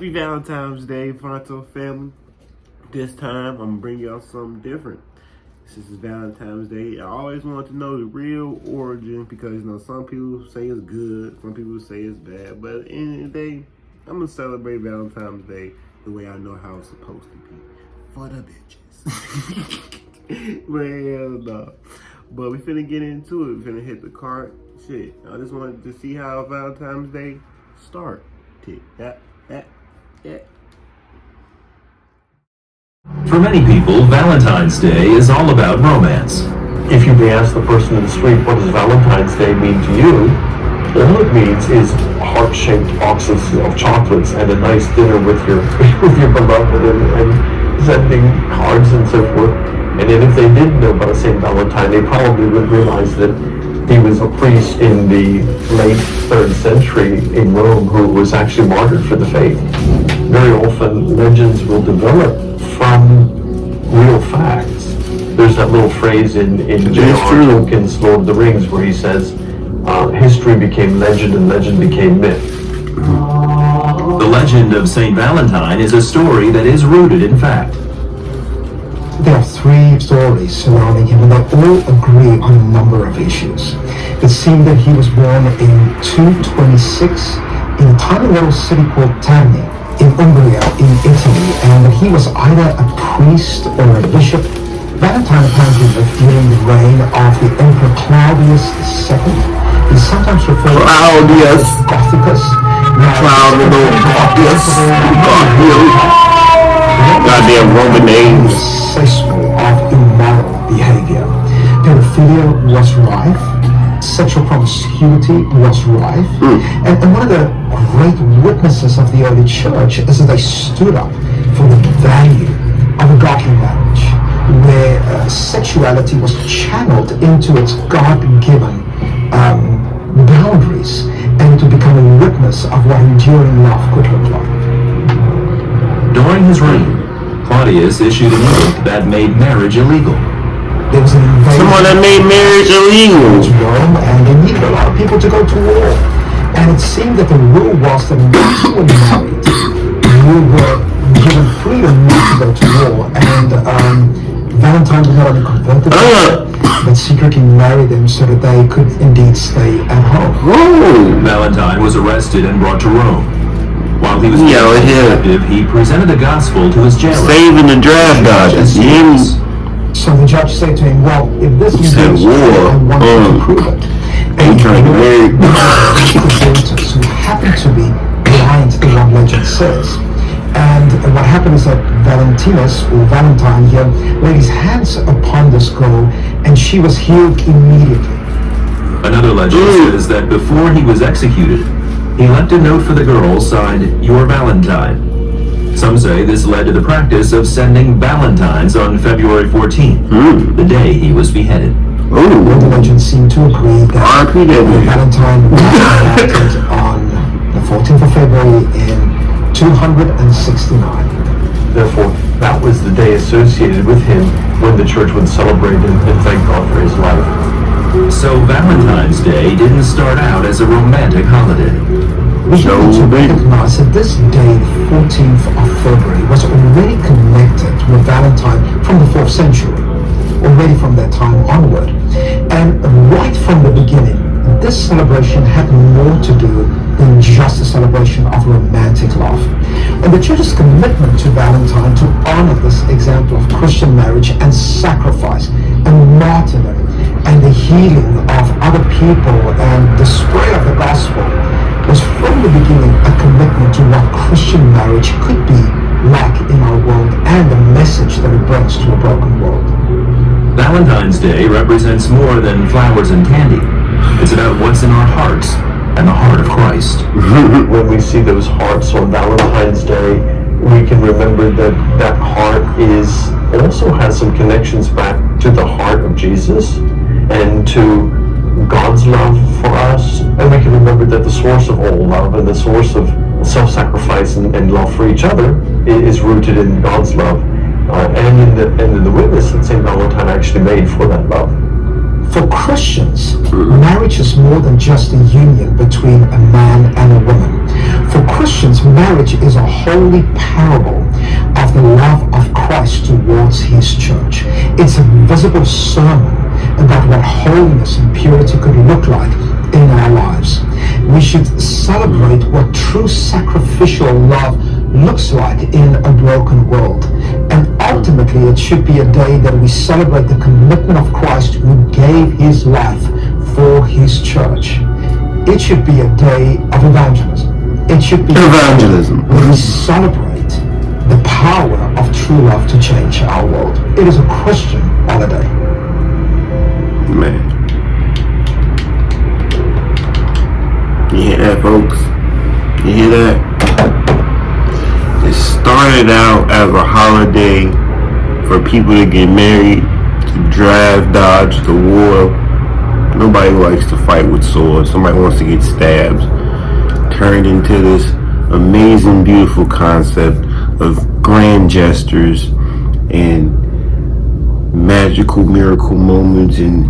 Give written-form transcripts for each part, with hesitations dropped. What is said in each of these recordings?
Happy Valentine's Day, Fronto family. This time, I'm going to bring y'all something different. This is Valentine's Day. I always wanted to know the real origin because, you know, some people say it's good, some people say it's bad. But at the end of the day, I'm going to celebrate Valentine's Day the way I know how it's supposed to be. For the bitches. But hell no. But we finna get into it. We finna hit the cart. Shit. I just wanted to see how Valentine's Day started. For many people, Valentine's Day is all about romance. If you ask the person in the street, what does Valentine's Day mean to you? All it means is heart-shaped boxes of chocolates and a nice dinner with your beloved and sending cards and so forth. And then if they didn't know about St. Valentine, they probably would realize that he was a priest in the late 3rd century in Rome who was actually martyred for the faith. Very often, legends will develop from real facts. There's that little phrase in J.R.R. Tolkien's Lord of the Rings where he says, history became legend and legend became myth. The legend of St. Valentine is a story that is rooted in fact. There are 3 stories surrounding him, and they all agree on a number of issues. It seemed that he was born in 226 in a tiny little city called Terni in Umbria in Italy, and that he was either a priest or a bishop. Valentine apparently lived during the reign of the Emperor Claudius II. He's sometimes referred to as Gothicus. Goddamn Roman names. Successful of immoral behavior. Pedophilia was rife. Sexual promiscuity was rife. And one of the great witnesses of the early church is that they stood up for the value of a godly marriage, where sexuality was channeled into its God-given boundaries and to become a witness of what enduring love could look like. During his reign, Claudius issued an edict that made marriage illegal. There was an invasion. Someone that made marriage illegal. Rome, and they needed a lot of people to go to war. And it seemed that the rule was that once you were married, you were given freedom not to go to war. And Valentine was not only converted, but secretly married them so that they could indeed stay at home. Valentine was arrested and brought to Rome. While he was captive, he presented the gospel to his jailer. Saving the draft dodgers. So the judge said to him, well, if this is war, I want you to prove it. And trying to marry daughters who happen to be blind to what legend says. And what happened is that Valentinus, or Valentine here, laid his hands upon this girl, and she was healed immediately. Another legend says that before he was executed, he left a note for the girl signed, "Your Valentine." Some say this led to the practice of sending Valentines on February 14th, the day he was beheaded. The legends seem to agree that Valentine was elected on the 14th of February in 269. Therefore, that was the day associated with him when the church would celebrate and thank God for his life. So Valentine's Day didn't start out as a romantic holiday. We need to recognize that this day, the 14th of February, was already connected with Valentine from the 4th century, already from that time onward. And right from the beginning, this celebration had more to do than just a celebration of romantic love. And the church's commitment to Valentine to honor this example of Christian marriage and sacrifice and martyrdom and the healing of other people and the spread of the gospel was from the beginning a commitment to what Christian marriage could be like in our world and the message that it brings to a broken world. Valentine's Day represents more than flowers and candy. It's about what's in our hearts and the heart of Christ. When we see those hearts on Valentine's Day, we can remember that that heart also has some connections back to the heart of Jesus and to God's love for us. And we can remember that the source of all love and the source of self-sacrifice and love for each other is rooted in God's love and in the witness that St. Valentine actually made for that love. For Christians, marriage is more than just a union between a man and a woman. For For Christians, marriage is a holy parable of the love of Christ towards his church. It's a visible sermon about what holiness and purity could look like in our lives. We should celebrate what true sacrificial love looks like in a broken world. And ultimately, it should be a day that we celebrate the commitment of Christ who gave his life for his church. It should be a day of evangelism. It should be evangelism where we celebrate the power of true love to change our world. It is a Christian holiday. Man. You hear that, folks? You hear that? It started out as a holiday for people to get married, to drive, dodge the war. Nobody likes to fight with swords. Somebody wants to get stabbed. Turned into this amazing, beautiful concept of grand gestures and magical miracle moments and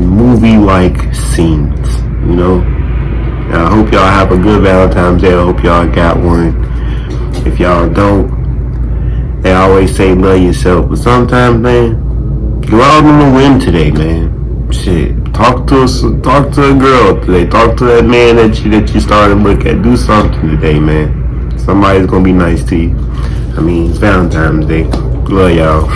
movie-like scenes, you know. And I hope y'all have a good Valentine's Day. I hope y'all got one. If y'all don't, they always say love yourself, but sometimes, man, go out on a whim today, man. Shit, talk to a girl today. Talk to that man that you started to look at. Do something today, man. Somebody's gonna be nice to you. I mean, it's Valentine's Day. Love y'all.